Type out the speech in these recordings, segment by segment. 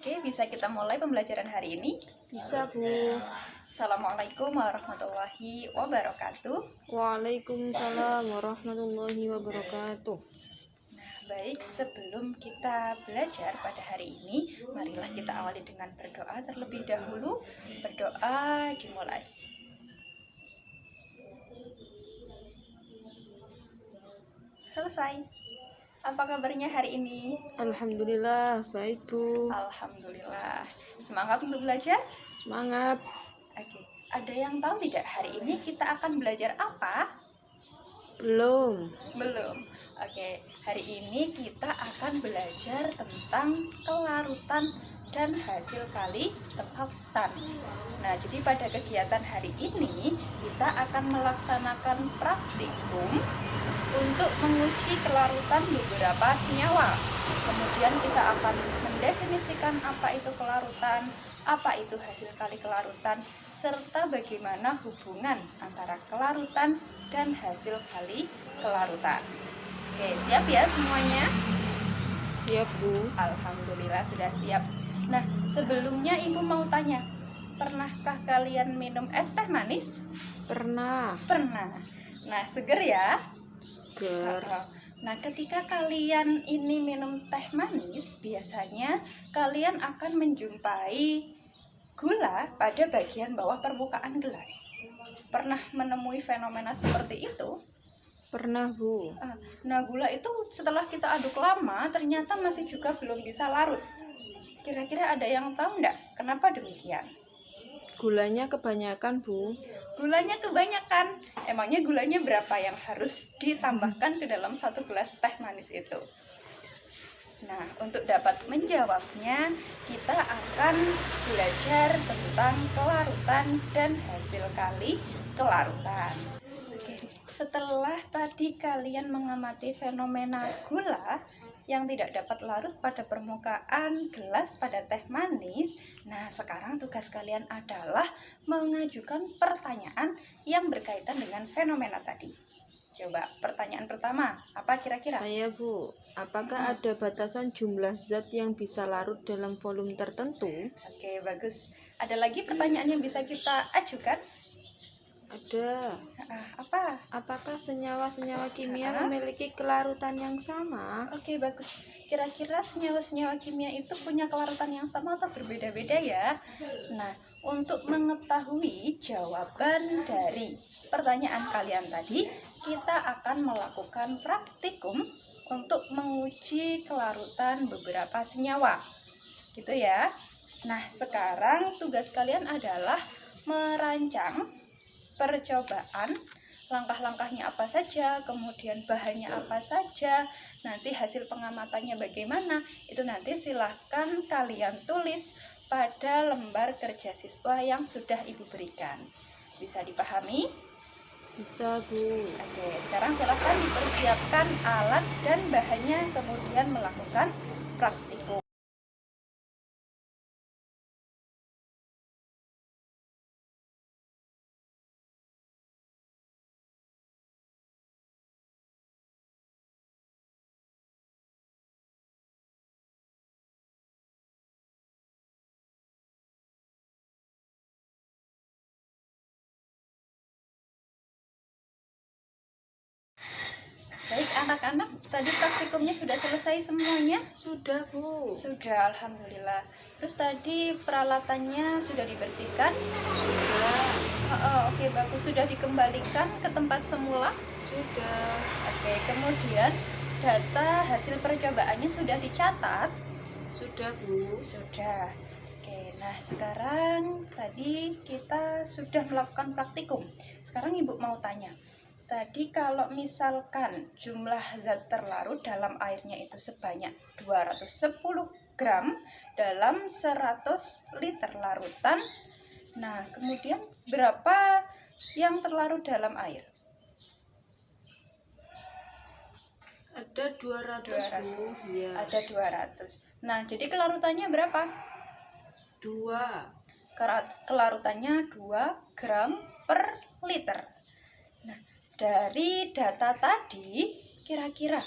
Oke, bisa kita mulai pembelajaran hari ini? Bisa, Bu. Assalamualaikum warahmatullahi wabarakatuh. Waalaikumsalam warahmatullahi wabarakatuh. Baik, sebelum kita belajar pada hari ini, marilah kita awali dengan berdoa terlebih dahulu. Berdoa dimulai. Selesai. Apa kabarnya hari ini? Alhamdulillah, baik, Bu. Alhamdulillah. Semangat untuk belajar? Semangat. Oke. Ada yang tahu tidak hari ini kita akan belajar apa? Belum. Belum. Oke, hari ini kita akan belajar tentang kelarutan dan hasil kali kelarutan. Nah, jadi pada kegiatan hari ini kita akan melaksanakan praktikum untuk menguji kelarutan beberapa senyawa. Kemudian kita akan mendefinisikan apa itu kelarutan, apa itu hasil kali kelarutan, serta bagaimana hubungan antara kelarutan dan hasil kali kelarutan. Oke, siap ya semuanya? Siap, Bu. Alhamdulillah sudah siap. Nah, sebelumnya Ibu mau tanya, pernahkah kalian minum es teh manis? Pernah. Pernah. Nah, seger ya? Seger. Nah, ketika kalian ini minum teh manis, biasanya kalian akan menjumpai gula pada bagian bawah permukaan gelas. Pernah menemui fenomena seperti itu? Pernah, Bu. Nah, gula itu setelah kita aduk lama, ternyata masih juga belum bisa larut. Kira-kira ada yang tahu enggak kenapa demikian? Gulanya kebanyakan, Bu. Gulanya kebanyakan. Emangnya gulanya berapa yang harus ditambahkan ke dalam satu gelas teh manis itu? Nah, untuk dapat menjawabnya, kita akan belajar tentang kelarutan dan hasil kali kelarutan. Oke, setelah tadi kalian mengamati fenomena gula yang tidak dapat larut pada permukaan gelas pada teh manis, nah sekarang tugas kalian adalah mengajukan pertanyaan yang berkaitan dengan fenomena tadi. Coba, pertanyaan pertama, apa kira-kira? Saya, Bu. Apakah ada batasan jumlah zat yang bisa larut dalam volume tertentu? Oke, bagus. Ada lagi pertanyaan yang bisa kita ajukan? Ada. Apa? Apakah senyawa-senyawa kimia memiliki kelarutan yang sama? Oke, bagus. Kira-kira senyawa-senyawa kimia itu punya kelarutan yang sama atau berbeda-beda ya? Nah, untuk mengetahui jawaban dari pertanyaan kalian tadi, kita akan melakukan praktikum untuk menguji kelarutan beberapa senyawa. Gitu ya. Nah, sekarang tugas kalian adalah merancang percobaan, langkah-langkahnya apa saja, kemudian bahannya apa saja, nanti hasil pengamatannya bagaimana, itu nanti silahkan kalian tulis pada lembar kerja siswa yang sudah Ibu berikan. Bisa dipahami? Bisa, Bu. Oke, sekarang silahkan dipersiapkan alat dan bahannya, kemudian melakukan praktikum. Baik anak-anak, tadi praktikumnya sudah selesai semuanya? Sudah, Bu. Sudah, alhamdulillah. Terus tadi peralatannya sudah dibersihkan? Sudah. Oke, bagus. Sudah dikembalikan ke tempat semula? Sudah. Oke, kemudian data hasil percobaannya sudah dicatat? Sudah, Bu. Sudah. Oke, nah sekarang tadi kita sudah melakukan praktikum. Sekarang Ibu mau tanya, tadi kalau misalkan jumlah zat terlarut dalam airnya itu sebanyak 210 gram dalam 100 liter larutan, nah kemudian berapa yang terlarut dalam air? Ada 200, Bu. Ya. Ada 200. Nah, jadi kelarutannya berapa? 2. Kelarutannya 2 gram per liter. Nah, dari data tadi, kira-kira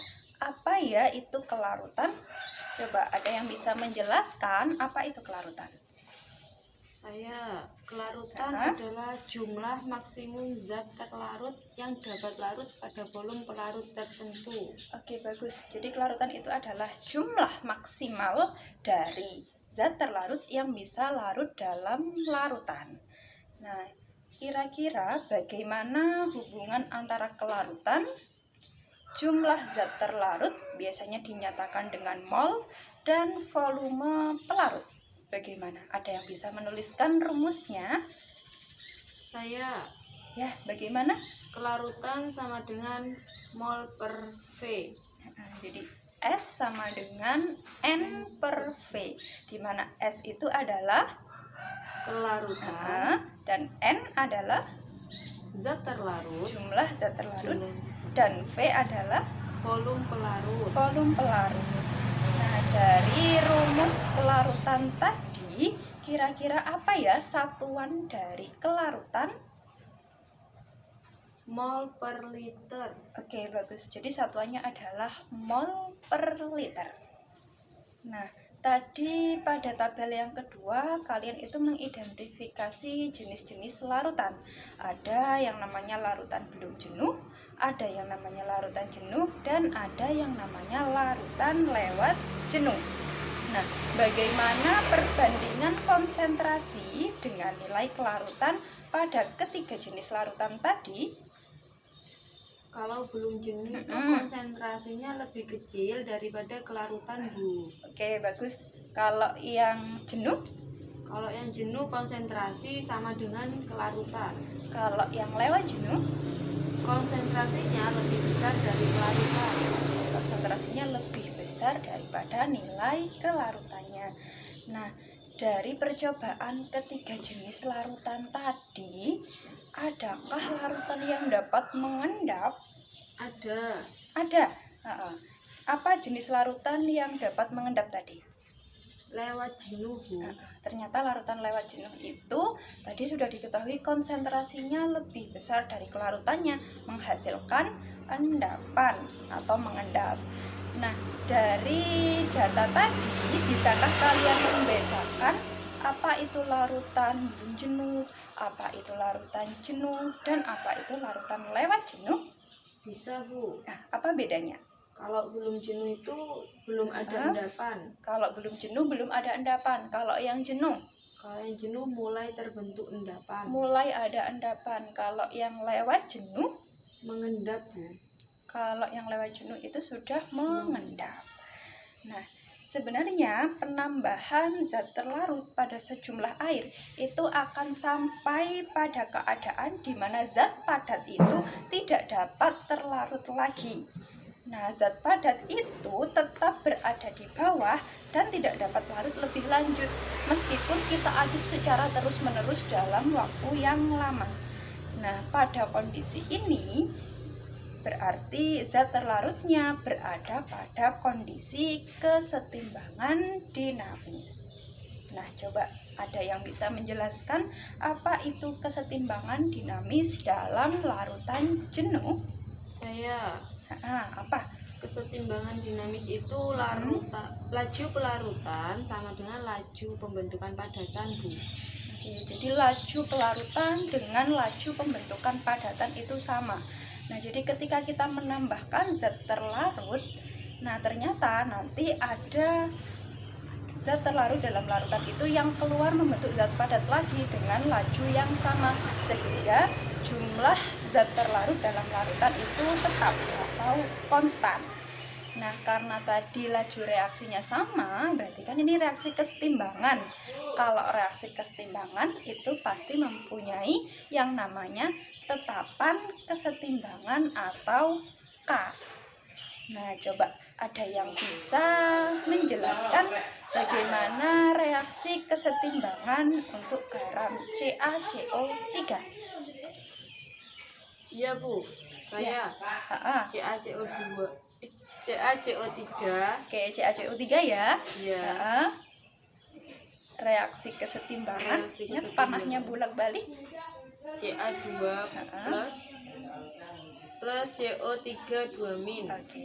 apa ya itu kelarutan? Coba ada yang bisa menjelaskan apa itu kelarutan? Kelarutan Hah? adalah jumlah maksimum zat terlarut yang dapat larut pada volume pelarut tertentu. Oke, bagus. Jadi kelarutan itu adalah jumlah maksimal dari zat terlarut yang bisa larut dalam larutan. Nah, kira-kira bagaimana hubungan antara kelarutan, jumlah zat terlarut biasanya dinyatakan dengan mol, dan volume pelarut? Bagaimana? Ada yang bisa menuliskan rumusnya? Ya, bagaimana? Kelarutan sama dengan mol per V. Jadi S sama dengan N per V, di mana S itu adalah Kelarutan dan N adalah zat terlarut, jumlah zat terlarut, jumlah dan V adalah volume pelarut. volume pelarut. Nah, dari rumus kelarutan tadi, kira-kira apa ya satuan dari kelarutan? Mol per liter. Oke, bagus. Jadi satuannya adalah mol per liter. Nah, tadi pada tabel yang kedua, kalian itu mengidentifikasi jenis-jenis larutan. Ada yang namanya larutan belum jenuh, ada yang namanya larutan jenuh, dan ada yang namanya larutan lewat jenuh. Nah, bagaimana perbandingan konsentrasi dengan nilai kelarutan pada ketiga jenis larutan tadi? Kalau belum jenuh itu konsentrasinya lebih kecil daripada kelarutan, Bu. Oke, bagus. Kalau yang jenuh? Kalau yang jenuh konsentrasi sama dengan kelarutan. Kalau yang lewat jenuh? Konsentrasinya lebih besar dari kelarutan. Konsentrasinya lebih besar daripada nilai kelarutannya. Nah, dari percobaan ketiga jenis larutan tadi, adakah larutan yang dapat mengendap? Ada. Apa jenis larutan yang dapat mengendap tadi? Lewat jenuh, Bu. Ternyata larutan lewat jenuh itu tadi sudah diketahui konsentrasinya lebih besar dari kelarutannya, menghasilkan endapan atau mengendap. Nah, dari data tadi, bisakah kalian membedakan apa itu larutan belum jenuh, apa itu larutan jenuh, dan apa itu larutan lewat jenuh? Bisa, Bu. Nah, apa bedanya? Kalau belum jenuh itu belum ada endapan. Kalau belum jenuh belum ada endapan. Kalau yang jenuh? Kalau yang jenuh mulai terbentuk endapan. Mulai ada endapan. Kalau yang lewat jenuh? Mengendap, Bu. Kalau yang lewat jenuh itu sudah mengendap. Nah, sebenarnya penambahan zat terlarut pada sejumlah air itu akan sampai pada keadaan di mana zat padat itu tidak dapat terlarut lagi. Nah, zat padat itu tetap berada di bawah dan tidak dapat larut lebih lanjut meskipun kita aduk secara terus-menerus dalam waktu yang lama. Nah, pada kondisi ini berarti zat terlarutnya berada pada kondisi kesetimbangan dinamis. Nah, coba ada yang bisa menjelaskan apa itu kesetimbangan dinamis dalam larutan jenuh? Apa? Kesetimbangan dinamis itu laju pelarutan sama dengan laju pembentukan padatan, Bu. Oke, jadi laju pelarutan dengan laju pembentukan padatan itu sama. Nah, jadi ketika kita menambahkan zat terlarut, nah ternyata nanti ada zat terlarut dalam larutan itu yang keluar membentuk zat padat lagi dengan laju yang sama, sehingga jumlah zat terlarut dalam larutan itu tetap atau konstan. Nah, karena tadi laju reaksinya sama, berarti kan ini reaksi kesetimbangan. Kalau reaksi kesetimbangan itu pasti mempunyai yang namanya tetapan kesetimbangan atau K. Nah, coba ada yang bisa menjelaskan bagaimana reaksi kesetimbangan untuk garam CaCO3? Iya, Bu. Kayak CaCO2, CaCO3. Oke, CaCO3 ya. Iya. Reaksi kesetimbangan, panahnya bolak-balik. Ca2 plus CO3 2-. Oke.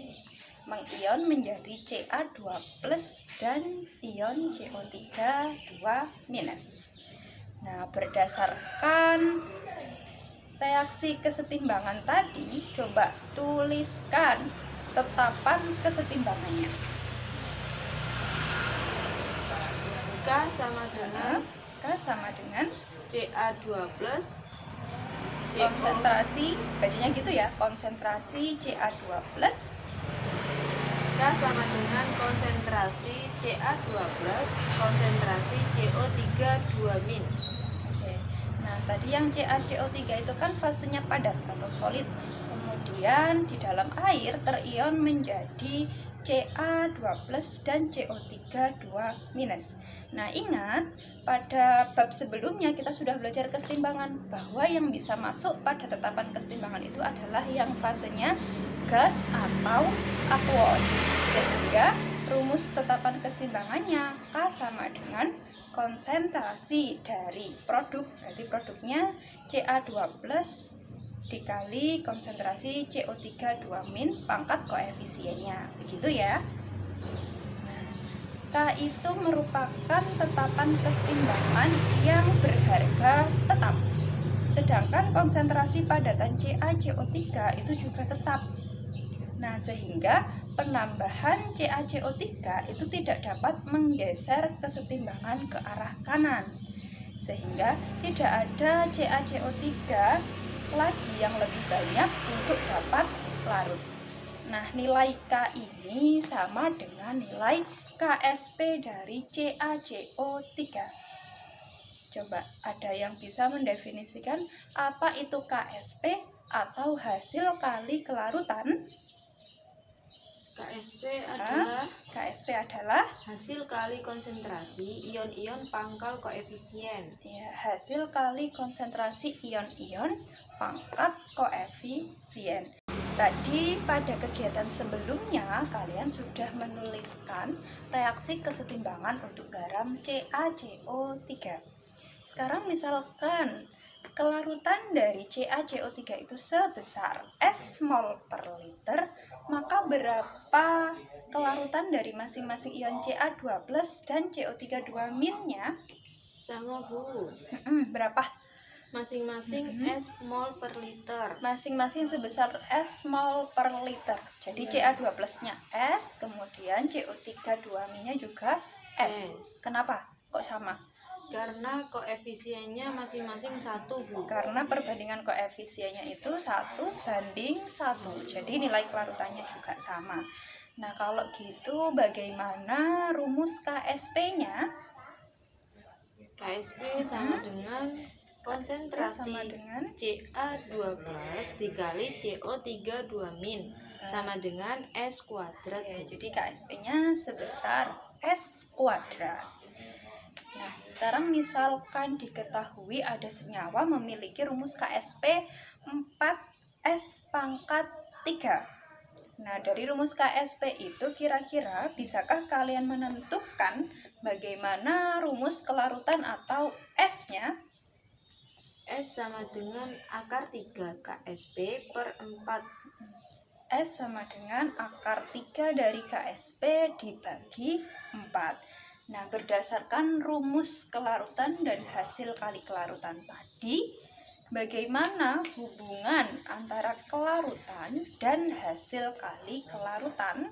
mengion menjadi Ca2+ dan ion CO3 2-. Nah, berdasarkan reaksi kesetimbangan tadi, coba tuliskan tetapan kesetimbangannya. K sama dengan Ca2+ konsentrasi, bacanya gitu ya, konsentrasi Ca2+, K sama dengan konsentrasi Ca2+, konsentrasi CO3 2-. Oke. Nah, tadi yang CaCO3 itu kan fasenya padat atau solid. Kemudian di dalam air terion menjadi Ca2+ dan CO3 2-. Nah, ingat pada bab sebelumnya kita sudah belajar kesetimbangan bahwa yang bisa masuk pada tetapan kesetimbangan itu adalah yang fasenya gas atau aquos. Sehingga rumus tetapan kesetimbangannya K sama dengan konsentrasi dari produk, berarti produknya Ca2+ dikali konsentrasi CO3 2- pangkat koefisiennya, begitu ya. Nah, K itu merupakan tetapan kesetimbangan yang berharga tetap, sedangkan konsentrasi padatan CaCO3 itu juga tetap. Nah, sehingga penambahan CaCO3 itu tidak dapat menggeser kesetimbangan ke arah kanan, sehingga tidak ada CaCO3 lagi yang lebih banyak untuk dapat larut. Nah, nilai K ini sama dengan nilai KSP dari CaCO3. Coba ada yang bisa mendefinisikan apa itu KSP atau hasil kali kelarutan? KSP adalah hasil kali konsentrasi ion-ion pangkal koefisien. Ya, hasil kali konsentrasi ion-ion pangkat koefisien. Tadi pada kegiatan sebelumnya kalian sudah menuliskan reaksi kesetimbangan untuk garam CaCO3. Sekarang misalkan kelarutan dari CaCO3 itu sebesar S mol per liter, maka berapa kelarutan dari masing-masing ion Ca2+ dan CO3 2-nya? Sama, Bu. Berapa? Masing-masing S mol per liter. Masing-masing sebesar S mol per liter. Jadi Ca2+-nya S, kemudian CO3 2-nya juga S. Kenapa? Kok sama? Karena koefisiennya masing-masing 1, Bu. Karena perbandingan koefisiennya itu 1:1. Jadi nilai kelarutannya juga sama. Nah, kalau gitu bagaimana rumus KSP-nya? KSP sama dengan konsentrasi Ca2+ dikali CO3 2- sama dengan S kuadrat. Jadi KSP-nya sebesar S kuadrat. Nah, sekarang misalkan diketahui ada senyawa memiliki rumus KSP 4S pangkat 3. Nah, dari rumus KSP itu kira-kira bisakah kalian menentukan bagaimana rumus kelarutan atau S-nya? S sama dengan akar 3 KSP per 4. S sama dengan akar 3 dari KSP dibagi 4. Nah, berdasarkan rumus kelarutan dan hasil kali kelarutan tadi, bagaimana hubungan antara kelarutan dan hasil kali kelarutan?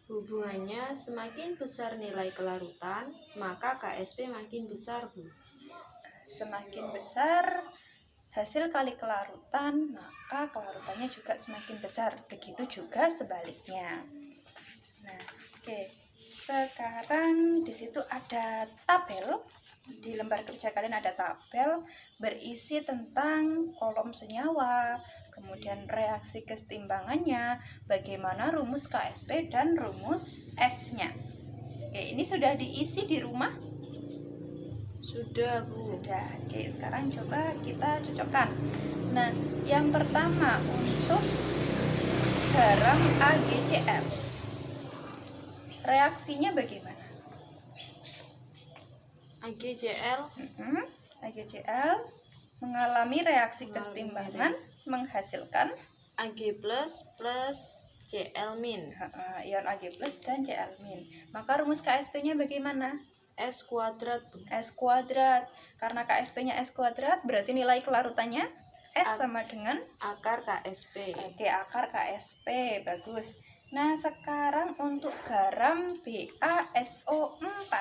Hubungannya semakin besar nilai kelarutan, maka KSP makin besar, Bu. Semakin besar hasil kali kelarutan, maka kelarutannya juga semakin besar. Begitu juga sebaliknya. Nah, oke. Sekarang di situ ada tabel, di lembar kerja kalian ada tabel berisi tentang kolom senyawa, kemudian reaksi kesetimbangannya, bagaimana rumus KSP dan rumus S-nya. Oke, ini sudah diisi di rumah? Sudah, Bu. Sudah. Oke, sekarang coba kita cocokkan. Nah, yang pertama untuk garam AgCl. Reaksinya bagaimana? AgCl mengalami reaksi kesetimbangan menghasilkan Ag+ plus Cl-. Ion Ag+ dan Cl-. Maka rumus KSP-nya bagaimana? S kuadrat, Bu. S kuadrat. Karena KSP-nya S kuadrat, berarti nilai kelarutannya S A- sama dengan Akar KSP. Oke, akar KSP. Bagus. Nah, sekarang untuk garam BaSO4.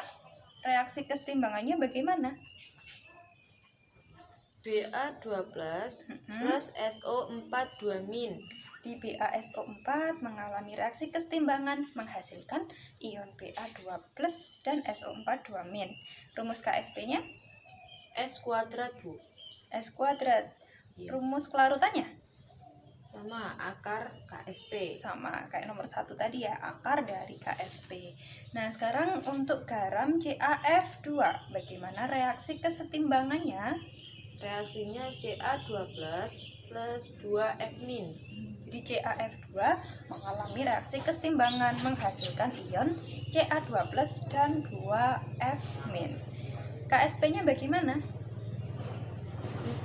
Reaksi kesetimbangannya bagaimana? Ba2+ plus SO4 2-. Di BaSO4 mengalami reaksi kesetimbangan menghasilkan ion Ba2+ dan SO4 2-. Rumus KSP-nya S kuadrat, Bu. S kuadrat. Iya. Rumus kelarutannya Sama akar KSP. sama kayak nomor 1 tadi ya, akar dari KSP. Nah, sekarang untuk garam CaF2, bagaimana reaksi kesetimbangannya? Reaksinya Ca2+ plus 2F-. Jadi CaF2 mengalami reaksi kesetimbangan menghasilkan ion Ca2+ dan 2F-. KSP-nya bagaimana?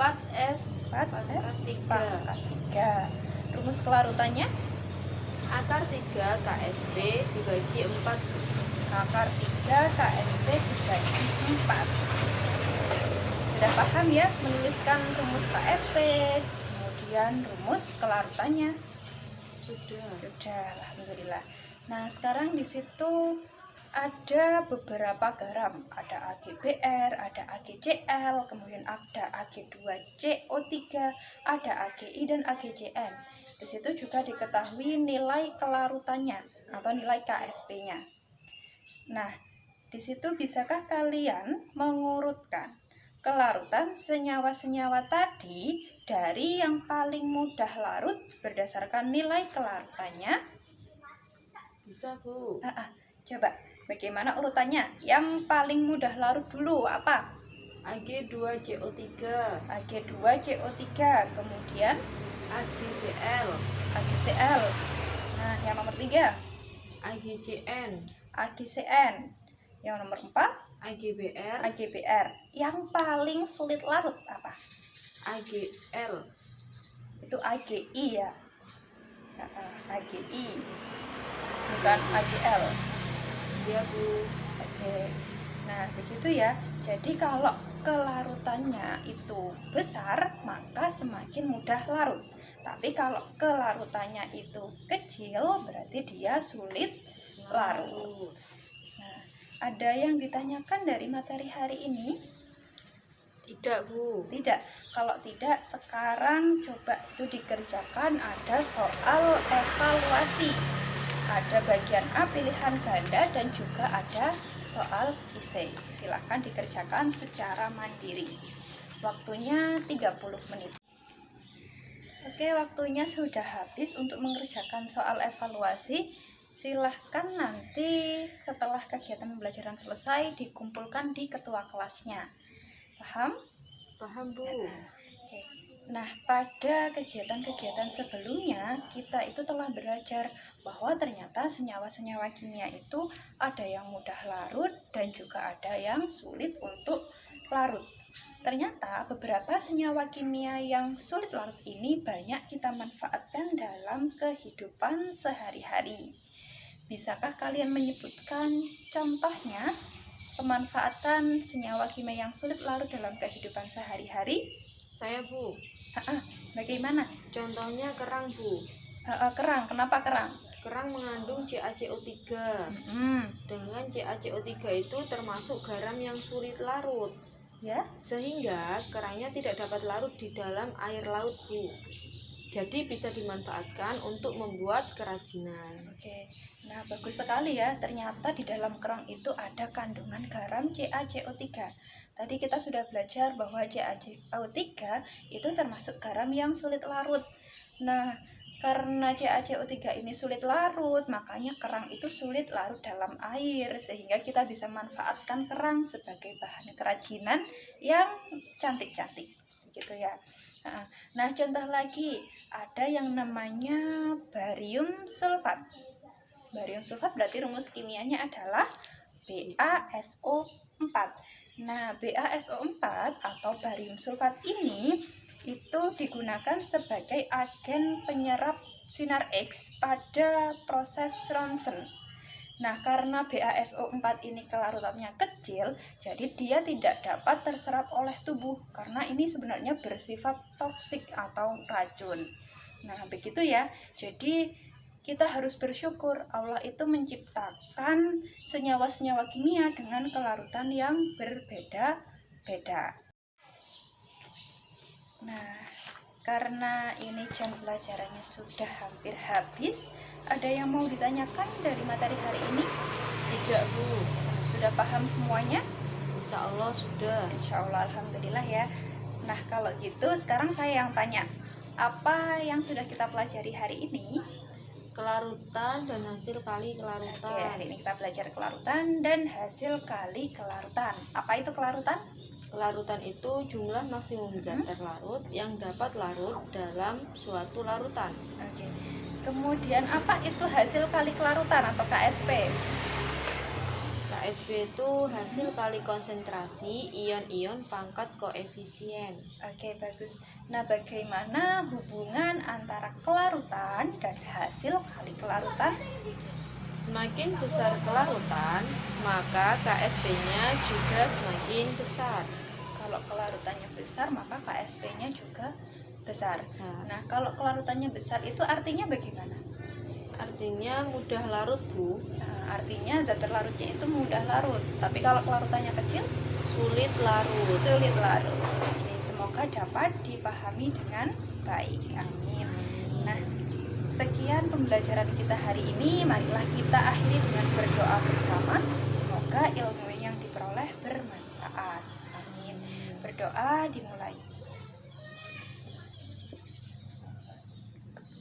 4S 4S pangkat 3. Rumus kelarutannya akar 3 KSP dibagi 4. akar 3 KSP dibagi 4. Sudah paham ya menuliskan rumus KSP, kemudian rumus kelarutannya? Sudah, alhamdulillah. Nah, sekarang di situ ada beberapa garam, ada AgBr, ada AgCl, kemudian ada Ag2CO3, ada AgI dan AgCN. Di situ juga diketahui nilai kelarutannya atau nilai KSP-nya. Nah, di situ bisakah kalian mengurutkan kelarutan senyawa-senyawa tadi dari yang paling mudah larut berdasarkan nilai kelarutannya? Bisa, Bu. Coba, bagaimana urutannya? Yang paling mudah larut dulu apa? Ag2CO3, Ag2CO3, kemudian AgCl, AgCl. Nah, yang nomor 3, AgCN, AgCN. Yang nomor 4, AgBr, AgBr. Yang paling sulit larut apa? AgL. Itu AgI ya. AgI. Bukan AgL. Iya, Bu. Oke. Nah, begitu ya. Jadi kalau kelarutannya itu besar, maka semakin mudah larut. Tapi kalau kelarutannya itu kecil, berarti dia sulit larut. Nah, ada yang ditanyakan dari materi hari ini? Tidak, Bu. Tidak. Kalau tidak, sekarang coba itu dikerjakan, ada soal evaluasi. Ada bagian A pilihan ganda dan juga ada soal esai. Silakan dikerjakan secara mandiri. Waktunya 30 menit. Oke, waktunya sudah habis untuk mengerjakan soal evaluasi. Silahkan nanti setelah kegiatan pembelajaran selesai dikumpulkan di ketua kelasnya. Paham? Paham, Bu. Oke. Nah, pada kegiatan-kegiatan sebelumnya kita itu telah belajar bahwa ternyata senyawa-senyawa kimia itu ada yang mudah larut dan juga ada yang sulit untuk larut. Ternyata beberapa senyawa kimia yang sulit larut ini banyak kita manfaatkan dalam kehidupan sehari-hari. Bisakah kalian menyebutkan contohnya pemanfaatan senyawa kimia yang sulit larut dalam kehidupan sehari-hari? Saya, Bu. Bagaimana? Contohnya kerang, Bu. Kerang, kenapa kerang? Kerang mengandung CaCO3. Dengan CaCO3 itu termasuk garam yang sulit larut. Ya, Sehingga kerangnya tidak dapat larut di dalam air laut, Bu. Jadi bisa dimanfaatkan untuk membuat kerajinan. oke. Nah, bagus sekali ya. Ternyata di dalam kerang itu ada kandungan garam CaCO3. Tadi kita sudah belajar bahwa CaCO3 itu termasuk garam yang sulit larut. Nah, karena CaCO3 ini sulit larut, makanya kerang itu sulit larut dalam air, sehingga kita bisa manfaatkan kerang sebagai bahan kerajinan yang cantik-cantik, gitu ya. Nah, contoh lagi, ada yang namanya barium sulfat. Barium sulfat berarti rumus kimianya adalah BaSO4. Nah, BaSO4 atau barium sulfat ini itu digunakan sebagai agen penyerap sinar X pada proses ronsen. Nah, karena BaSO4 ini kelarutannya kecil, jadi dia tidak dapat terserap oleh tubuh karena ini sebenarnya bersifat toksik atau racun. Nah, begitu ya. Jadi kita harus bersyukur Allah itu menciptakan senyawa-senyawa kimia dengan kelarutan yang berbeda-beda. Nah, karena ini jam pelajarannya sudah hampir habis, ada yang mau ditanyakan dari materi hari ini? Tidak, Bu. Sudah paham semuanya? Insya Allah sudah. Insya Allah, alhamdulillah ya. Nah, kalau gitu sekarang saya yang tanya, apa yang sudah kita pelajari hari ini? Kelarutan dan hasil kali kelarutan. Oke, hari ini kita belajar kelarutan dan hasil kali kelarutan. Apa itu kelarutan? Kelarutan itu jumlah maksimum zat terlarut yang dapat larut dalam suatu larutan. Oke. Kemudian apa itu hasil kali kelarutan atau KSP? KSP itu hasil kali konsentrasi ion-ion pangkat koefisien. Oke, bagus. Nah, bagaimana hubungan antara kelarutan dan hasil kali kelarutan? Semakin besar kelarutan, maka KSP-nya juga semakin besar. Kalau kelarutannya besar, maka KSP-nya juga besar. Nah, kalau kelarutannya besar itu artinya bagaimana? Artinya mudah larut, Bu. Nah, artinya zat terlarutnya itu mudah larut. Tapi kalau kelarutannya kecil, Sulit larut. sulit larut. Oke, semoga dapat dipahami dengan baik. Amin. Nah, sekian pembelajaran kita hari ini. Marilah kita akhiri dengan berdoa bersama. Semoga ilmu yang diperoleh bermanfaat. Amin. Berdoa dimulai.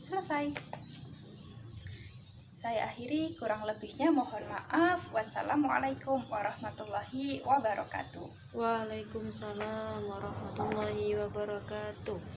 Selesai. Saya akhiri, kurang lebihnya mohon maaf. Wassalamualaikum warahmatullahi wabarakatuh. Waalaikumsalam warahmatullahi wabarakatuh.